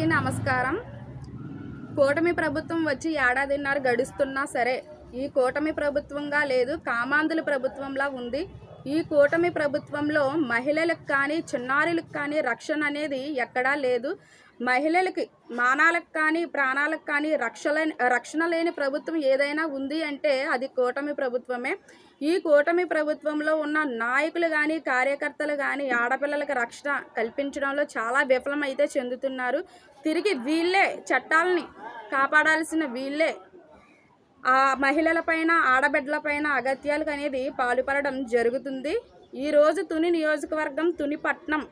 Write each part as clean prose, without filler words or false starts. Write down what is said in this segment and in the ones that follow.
అందరికీ నమస్కారం. కూటమి ప్రభుత్వం వచ్చి ఏడాదిన్నర గడుస్తున్నా సరే ఈ కూటమి ప్రభుత్వంగా లేదు, కామాంధుల ప్రభుత్వంలా ఉంది. ఈ కూటమి ప్రభుత్వంలో మహిళలకు కానీ చిన్నారులకు కానీ రక్షణ అనేది ఎక్కడా లేదు. మహిళలకి మానాలకు కానీ ప్రాణాలకు కానీ రక్షణ లేని ప్రభుత్వం ఏదైనా ఉంది అంటే అది కూటమి ప్రభుత్వమే. ఈ కూటమి ప్రభుత్వంలో ఉన్న నాయకులు కానీ కార్యకర్తలు కానీ ఆడపిల్లలకు రక్షణ కల్పించడంలో చాలా విఫలమైతే చెందుతున్నారు. తిరిగి వీళ్ళే చట్టాలని కాపాడాల్సిన వీళ్ళే ఆ మహిళలపైన ఆడబిడ్డలపైన అగత్యాలకు అనేది పాల్పడడం జరుగుతుంది. ఈరోజు తుని నియోజకవర్గం తుని పట్నం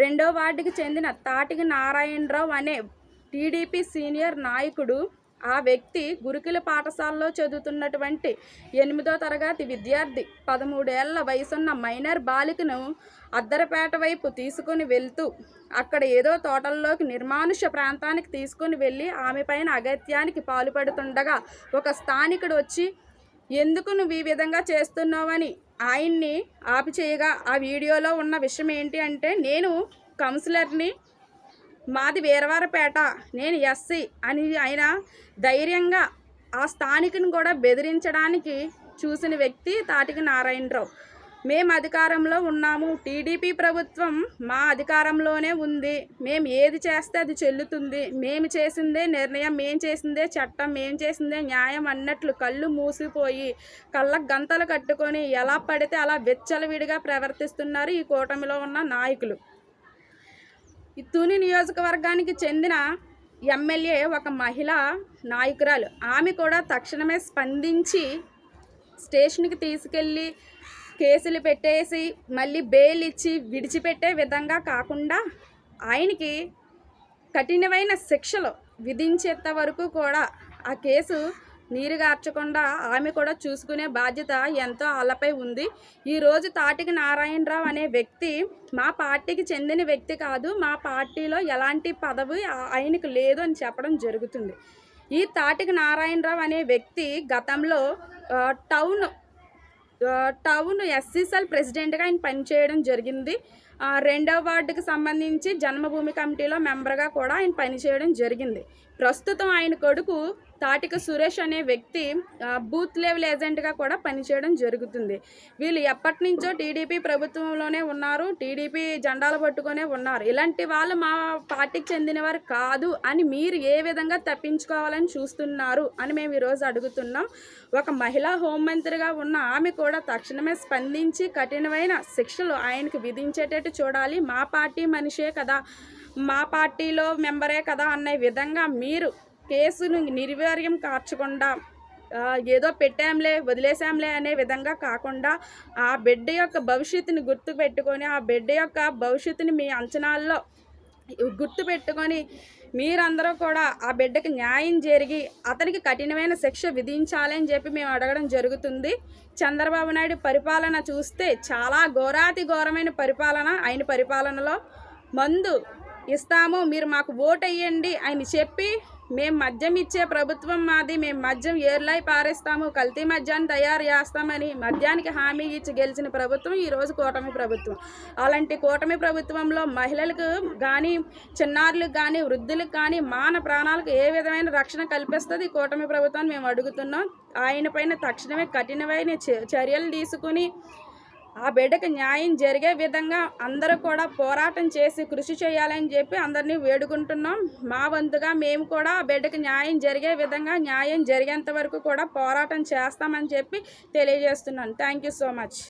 2వ వార్డుకి చెందిన తాటికి నారాయణరావు అనే టీడీపీ సీనియర్ నాయకుడు, ఆ వ్యక్తి గురుకుల పాఠశాలలో చదువుతున్నటువంటి 8వ తరగతి విద్యార్థి 13 ఏళ్ల వయసున్న మైనర్ బాలికను అద్దరపేట వైపు తీసుకుని వెళ్తూ అక్కడ ఏదో తోటల్లోకి నిర్మానుష ప్రాంతానికి తీసుకుని వెళ్ళి ఆమె పైన అగత్యానికి పాల్పడుతుండగా ఒక స్థానికుడు వచ్చి ఎందుకు నువ్వు ఈ విధంగా చేస్తున్నావని ఆయన్ని ఆపి చేయగా ఆ వీడియోలో ఉన్న విషయం ఏంటి అంటే, నేను కౌన్సిలర్ని, మాది వీరవారపేట, నేను ఎస్సీ అని ఆయన ధైర్యంగా ఆ స్థానికుని కూడా బెదిరించడానికి చూసిన వ్యక్తి తాటికి నారాయణరావు. మేము అధికారంలో ఉన్నాము, టీడీపీ ప్రభుత్వం మా అధికారంలోనే ఉంది, మేము ఏది చేస్తే అది చెల్లుతుంది, మేము చేసిందే నిర్ణయం, మేము చేసిందే చట్టం, మేము చేసిందే న్యాయం అన్నట్లు కళ్ళు మూసిపోయి కళ్ళకు గంతలు కట్టుకొని ఎలా పడితే అలా వెచ్చలవిడిగా ప్రవర్తిస్తున్నారు ఈ కూటమిలో ఉన్న నాయకులు. ఈ తుని నియోజకవర్గానికి చెందిన ఎమ్మెల్యే ఒక మహిళా నాయకురాలు, ఆమె కూడా తక్షణమే స్పందించి స్టేషన్కి తీసుకెళ్ళి కేసులు పెట్టేసి మళ్ళీ బెయిల్ ఇచ్చి విడిచిపెట్టే విధంగా కాకుండా ఆయనకి కఠినమైన శిక్షలు విధించేంత వరకు కూడా ఆ కేసు నీరుగార్చకుండా ఆమె కూడా చూసుకునే బాధ్యత ఎంతో ఆళ్ళపై ఉంది. ఈరోజు తాటికి నారాయణరావు అనే వ్యక్తి మా పార్టీకి చెందిన వ్యక్తి కాదు, మా పార్టీలో ఎలాంటి పదవి ఆయనకు లేదు అని చెప్పడం జరుగుతుంది. ఈ తాటికి నారాయణరావు అనే వ్యక్తి గతంలో టౌన్ ఎస్సీసెల్ ప్రెసిడెంట్గా ఆయన పనిచేయడం జరిగింది. 2వ వార్డుకి సంబంధించి జన్మభూమి కమిటీలో మెంబర్గా కూడా ఆయన పనిచేయడం జరిగింది. ప్రస్తుతం ఆయన కొడుకు తాటిక సురేష్ అనే వ్యక్తి బూత్ లెవెల్ ఏజెంట్గా కూడా పనిచేయడం జరుగుతుంది. వీళ్ళు ఎప్పటి నుంచో టీడీపీ ప్రభుత్వంలోనే ఉన్నారు, టీడీపీ జెండాలు పట్టుకునే ఉన్నారు. ఇలాంటి వాళ్ళు మా పార్టీకి చెందినవారు కాదు అని మీరు ఏ విధంగా తప్పించుకోవాలని చూస్తున్నారు అని మేము ఈరోజు అడుగుతున్నాం. ఒక మహిళా హోంమంత్రిగా ఉన్న ఆమె కూడా తక్షణమే స్పందించి కఠినమైన శిక్షలు ఆయనకు విధించేటట్టు చూడాలి. మా పార్టీ మనిషే కదా, మా పార్టీలో మెంబరే కదా అనే విధంగా మీరు కేసును నిర్వీర్యం కార్చకుండా ఏదో పెట్టాంలే వదిలేసాంలే అనే విధంగా కాకుండా ఆ బిడ్డ యొక్క భవిష్యత్తుని గుర్తుపెట్టుకొని ఆ బిడ్డ యొక్క భవిష్యత్తుని మీ అంచనాల్లో గుర్తుపెట్టుకొని మీరందరూ కూడా ఆ బిడ్డకి న్యాయం జరిగి అతనికి కఠినమైన శిక్ష విధించాలని చెప్పి మేము అడగడం జరుగుతుంది. చంద్రబాబు నాయుడు పరిపాలన చూస్తే చాలా ఘోరాతి ఘోరమైన పరిపాలన. ఆయన పరిపాలనలో మందు ఇస్తాము, మీరు మాకు ఓటు వేయండి అని చెప్పి మేము మద్యం ఇచ్చే ప్రభుత్వం మాది, మేము మద్యం ఏర్లై పారేస్తాము, కల్తీ మద్యాన్ని తయారు చేస్తామని మద్యానికి హామీ ఇచ్చి గెలిచిన ప్రభుత్వం ఈరోజు కూటమి ప్రభుత్వం. అలాంటి కూటమి ప్రభుత్వంలో మహిళలకు కానీ చిన్నారులకు కానీ వృద్ధులకు కానీ మాన ప్రాణాలకు ఏ విధమైన రక్షణ కల్పిస్తుంది కూటమి ప్రభుత్వాన్ని మేము అడుగుతున్నాం. ఆయన పైన తక్షణమే కఠినమైన చర్యలు తీసుకుని ఆ బిడ్డకు న్యాయం జరిగే విధంగా అందరూ కూడా పోరాటం చేసి కృషి చేయాలని చెప్పి అందరినీ వేడుకుంటున్నాం. మా వంతుగా మేము కూడా ఆ బిడ్డకు న్యాయం జరిగే విధంగా న్యాయం జరిగేంత వరకు కూడా పోరాటం చేస్తామని చెప్పి తెలియజేస్తున్నాను. Thank you so much.